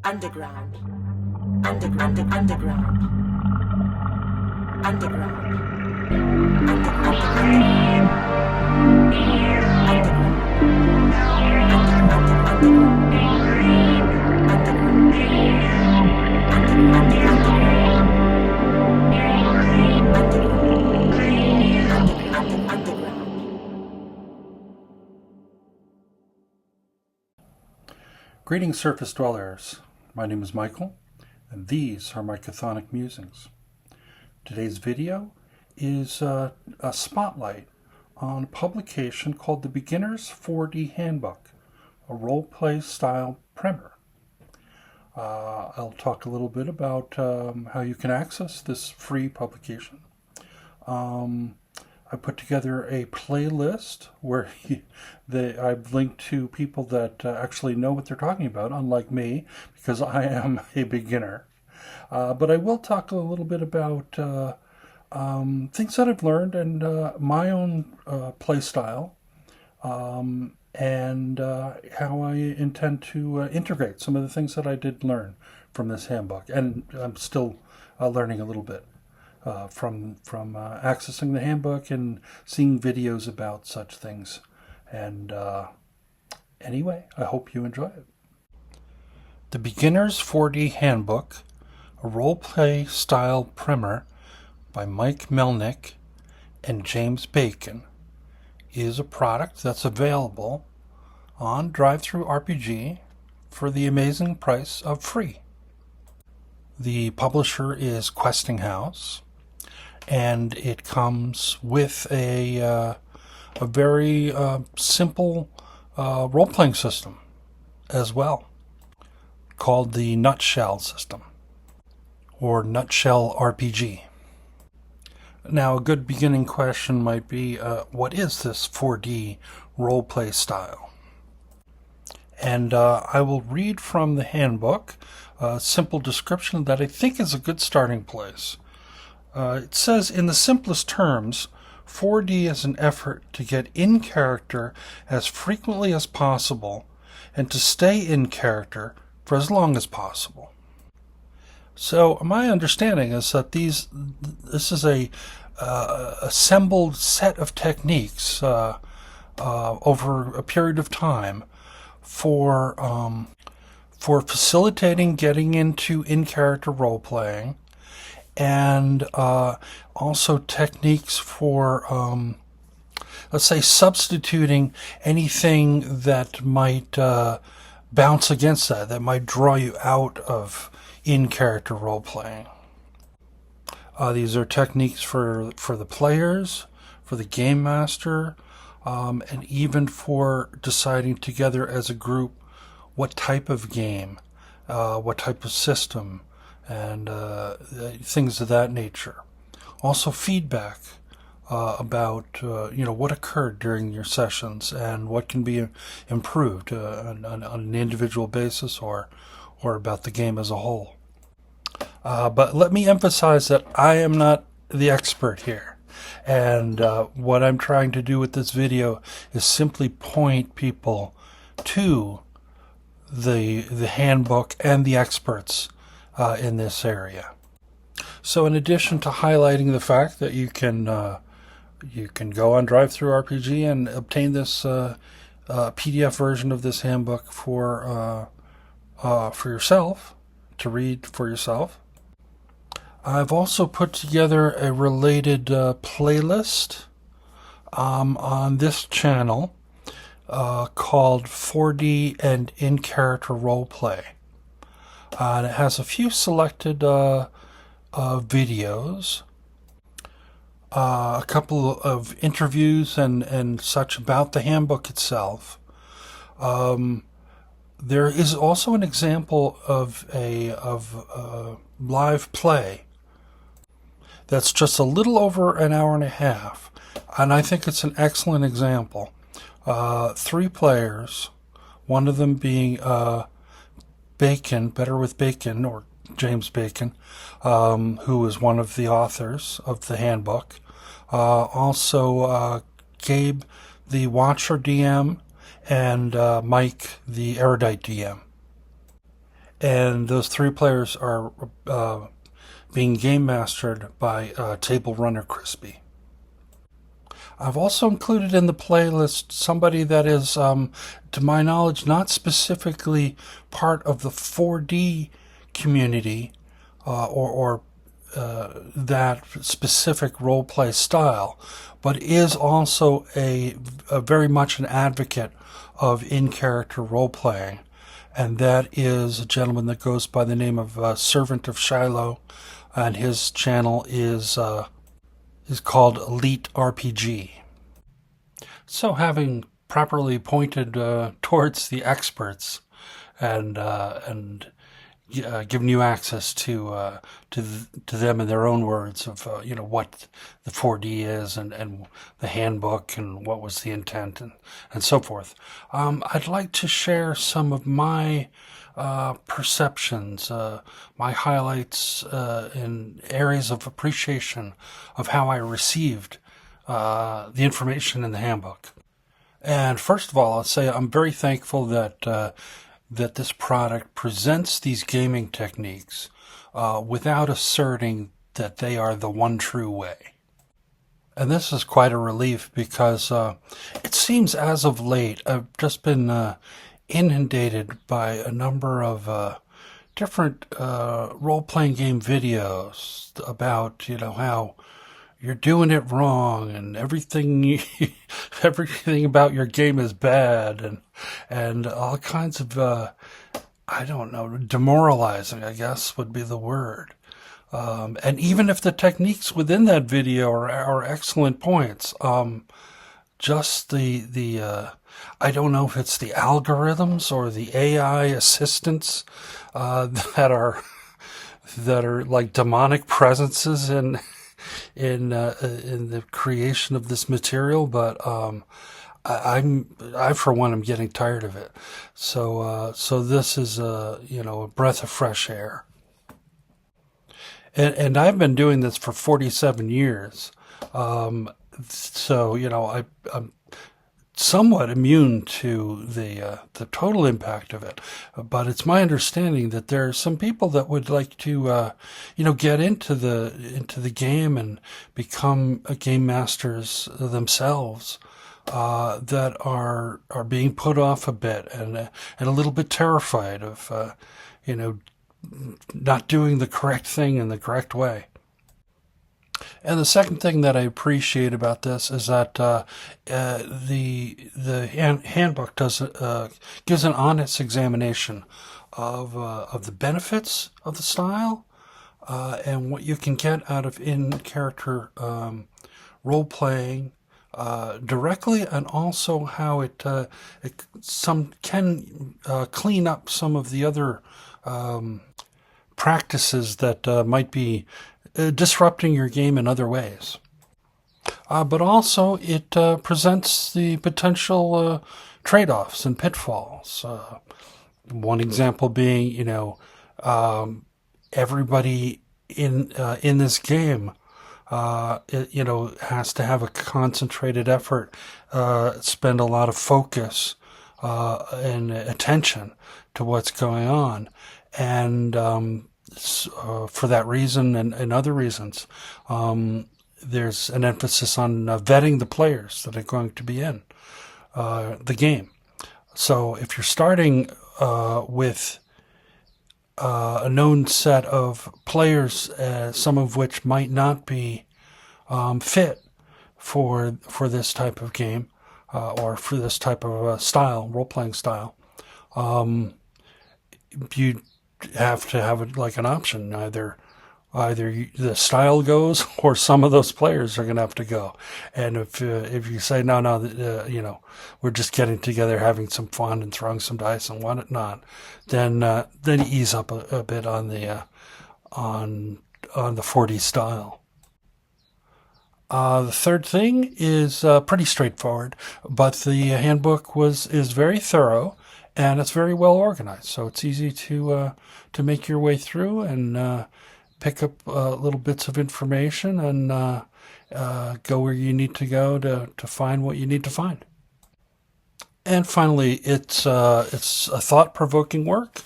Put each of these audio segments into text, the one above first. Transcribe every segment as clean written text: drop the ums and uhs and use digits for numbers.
Underground. Underground. Underground. Underground. Greetings, surface dwellers. My name is Michael, and these are my chthonic musings. Today's video is a spotlight on a publication called the Beginner's 4D Handbook, a role-play style primer. I'll talk a little bit about how you can access this free publication. I put together a playlist where I've linked to people that actually know what they're talking about, unlike me, because I am a beginner. But I will talk a little bit about things that I've learned and my own play style, and how I intend to integrate some of the things that I did learn from this handbook. And I'm still learning a little bit. From accessing the handbook and seeing videos about such things. And anyway, I hope you enjoy it. The Beginner's 4D Handbook, a role-play style primer by Mike Melnick and James Bacon, is a product that's available on DriveThruRPG for the amazing price of free. The publisher is Questing House, and it comes with a very simple role-playing system as well, called the Nutshell system, or Nutshell RPG. Now, a good beginning question might be, what is this 4D role-play style? And I will read from the handbook a simple description that I think is a good starting place. It says, in the simplest terms, 4D is an effort to get in character as frequently as possible and to stay in character for as long as possible. So my understanding is that this is a assembled set of techniques over a period of time for facilitating getting into in-character role-playing, and also techniques for, let's say, substituting anything that might bounce against that might draw you out of in-character role-playing. These are techniques for the players, for the game master, and even for deciding together as a group what type of game, what type of system, and things of that nature. Also feedback about what occurred during your sessions and what can be improved on an individual basis or about the game as a whole. But let me emphasize that I am not the expert here, and what I'm trying to do with this video is simply point people to the handbook and the experts in this area. So in addition to highlighting the fact that you can go on DriveThruRPG and obtain this PDF version of this handbook for yourself, to read for yourself, I've also put together a related playlist on this channel called 4D and In-Character Roleplay. And it has a few selected videos, a couple of interviews and such about the handbook itself. There is also an example of a live play that's just a little over an hour and a half, and I think it's an excellent example. 3 players, one of them being Bacon, Better with Bacon, or James Bacon, who is one of the authors of the handbook. Also Gabe, the Watcher DM, and Mike, the Erudite DM. and those 3 players are being game mastered by Table Runner Crispy. I've also included in the playlist somebody that is, to my knowledge, not specifically part of the 4D community or that specific role play style, but is also a very much an advocate of in-character role playing, and that is a gentleman that goes by the name of Servant of Shiloh, and his channel is called Elite RPG. So, having properly pointed towards the experts and giving you access to them in their own words of what the 4D is and the handbook and what was the intent and so forth, I'd like to share some of my perceptions, my highlights in areas of appreciation of how I received the information in the handbook. And first of all, I'll say I'm very thankful that this product presents these gaming techniques without asserting that they are the one true way. And this is quite a relief because it seems as of late I've just been inundated by a number of different role-playing game videos about how you're doing it wrong and everything about your game is bad and all kinds of I don't know, demoralizing, I guess would be the word. And even if the techniques within that video are excellent points, just the I don't know if it's the algorithms or the AI assistants that are like demonic presences in the creation of this material, but I for one am getting tired of it. So this is a breath of fresh air. And I've been doing this for 47 years. So I'm somewhat immune to the total impact of it, but it's my understanding that there are some people that would like to get into the game and become game masters themselves, that are being put off a bit and a little bit terrified of not doing the correct thing in the correct way. And the second thing that I appreciate about this is that the handbook gives an honest examination of the benefits of the style and what you can get out of in-character role playing directly, and also how it can clean up some of the other practices that might be disrupting your game in other ways. But also it presents the potential trade-offs and pitfalls. One example being, everybody in this game, has to have a concentrated effort, spend a lot of focus and attention to what's going on, and for that reason and other reasons, there's an emphasis on vetting the players that are going to be in the game. So if you're starting with a known set of players, some of which might not be fit for this type of game or for this type of style, role-playing style, you have to have it like an option. Either the style goes, or some of those players are going to have to go. And if you say no, we're just getting together, having some fun, and throwing some dice and whatnot, then you ease up a bit on the 4D style. The third thing is pretty straightforward, but the handbook is very thorough. And it's very well organized, so it's easy to make your way through and pick up little bits of information and go where you need to go to find what you need to find. And finally, it's a thought-provoking work,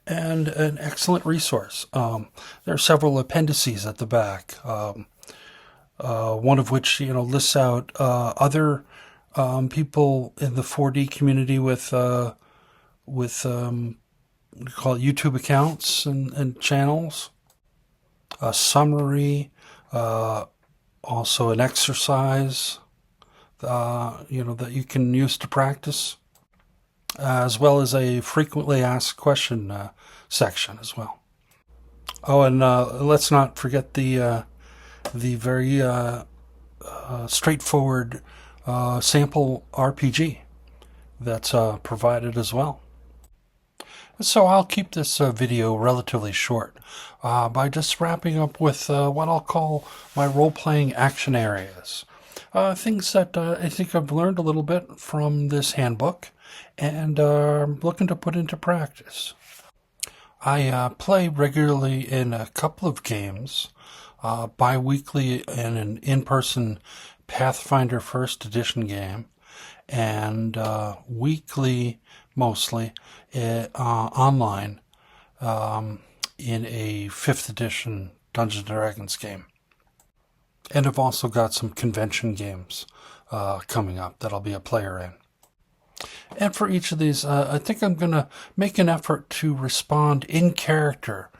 and an excellent resource. There are several appendices at the back, one of which lists out other people in the 4D community with what do you call it, YouTube accounts and channels, a summary, also an exercise, that you can use to practice, as well as a frequently asked question section as well. Oh, and let's not forget the very straightforward sample RPG that's provided as well. So I'll keep this video relatively short by just wrapping up with what I'll call my role-playing action areas. Things that I think I've learned a little bit from this handbook and looking to put into practice. I play regularly in a couple of games, bi-weekly in an in-person Pathfinder First Edition game, and weekly mostly online in a 5th edition Dungeons & Dragons game. And I've also got some convention games coming up that I'll be a player in. And for each of these, I think I'm going to make an effort to respond in character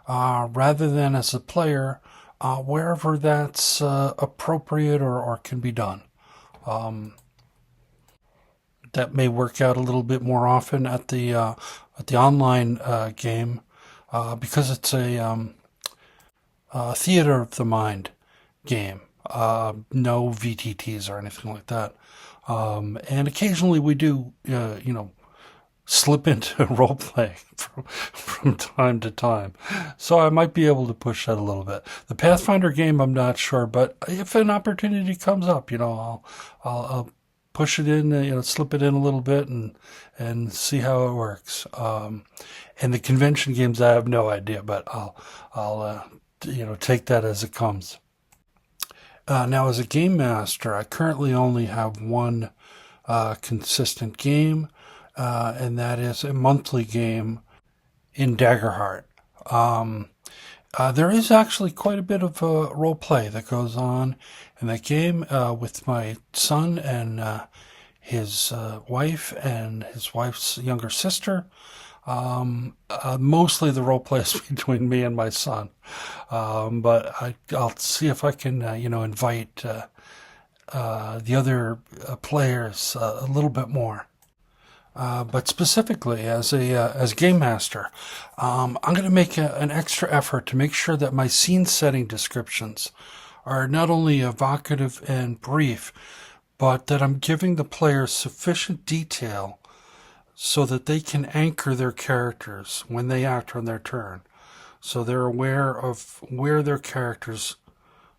rather than as a player wherever that's appropriate or can be done. That may work out a little bit more often at the online game because it's a theater of the mind game. No VTTs or anything like that. And occasionally we do, slip into role play from time to time. So I might be able to push that a little bit. The Pathfinder game, I'm not sure, but if an opportunity comes up, I'll push it in, slip it in a little bit and see how it works. And the convention games, I have no idea, but I'll take that as it comes. Now, as a game master, I currently only have one consistent game, and that is a monthly game in Daggerheart. There is actually quite a bit of role play that goes on in that game with my son and his wife and his wife's younger sister. Mostly the role play is between me and my son, but I'll see if I can invite the other players a little bit more. But specifically as game master, I'm going to make an extra effort to make sure that my scene setting descriptions are not only evocative and brief, but that I'm giving the players sufficient detail so that they can anchor their characters when they act on their turn. So they're aware of where their characters,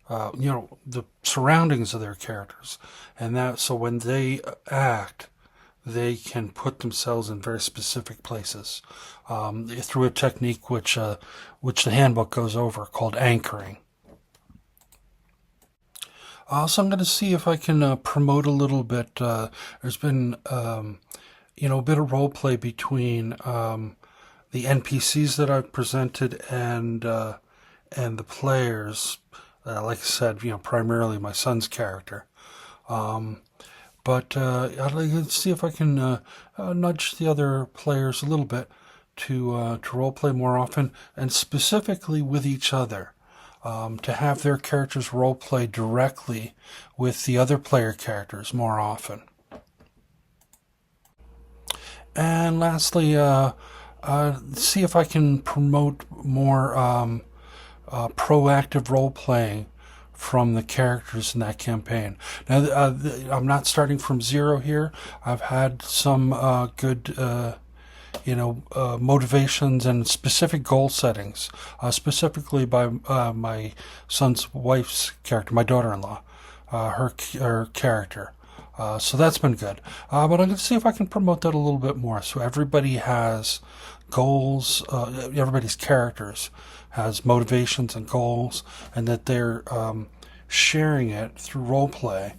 the surroundings of their characters. And that, so when they act, they can put themselves in very specific places through a technique which the handbook goes over called anchoring. So I'm going to see if I can promote a little bit. There's been a bit of role play between the NPCs that I've presented and the players. Like I said, primarily my son's character. But I'd like to see if I can nudge the other players a little bit to role play more often, and specifically with each other. To have their characters role play directly with the other player characters more often. And lastly, see if I can promote more proactive role playing from the characters in that campaign. Now, I'm not starting from zero here. I've had some good motivations and specific goal settings, specifically by my son's wife's character, my daughter-in-law, her character. So that's been good. But I'm going to see if I can promote that a little bit more. So everybody has goals, everybody's characters has motivations and goals, and that they're sharing it through role play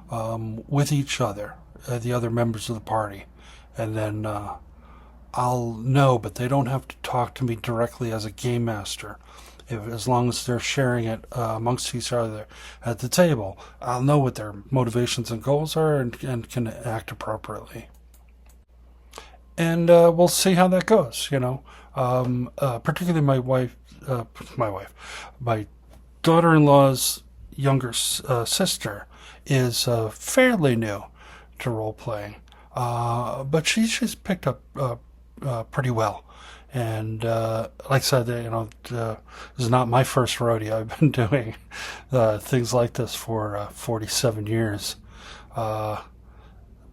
with each other, the other members of the party. And then I'll know, but they don't have to talk to me directly as a game master. As long as they're sharing it amongst each other at the table, I'll know what their motivations and goals are and can act appropriately. And we'll see how that goes. Particularly my daughter-in-law's younger sister is fairly new to role playing, but she's picked up pretty well. And like I said, this is not my first rodeo. I've been doing things like this for 47 years.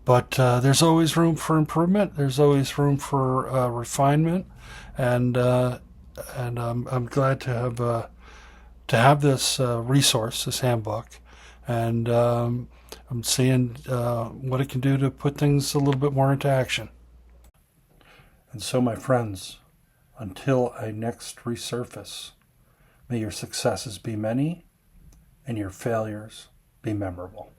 But there's always room for improvement. There's always room for refinement, and I'm glad to have this resource, this handbook, and I'm seeing what it can do to put things a little bit more into action. And so, my friends, until I next resurface, may your successes be many and your failures be memorable.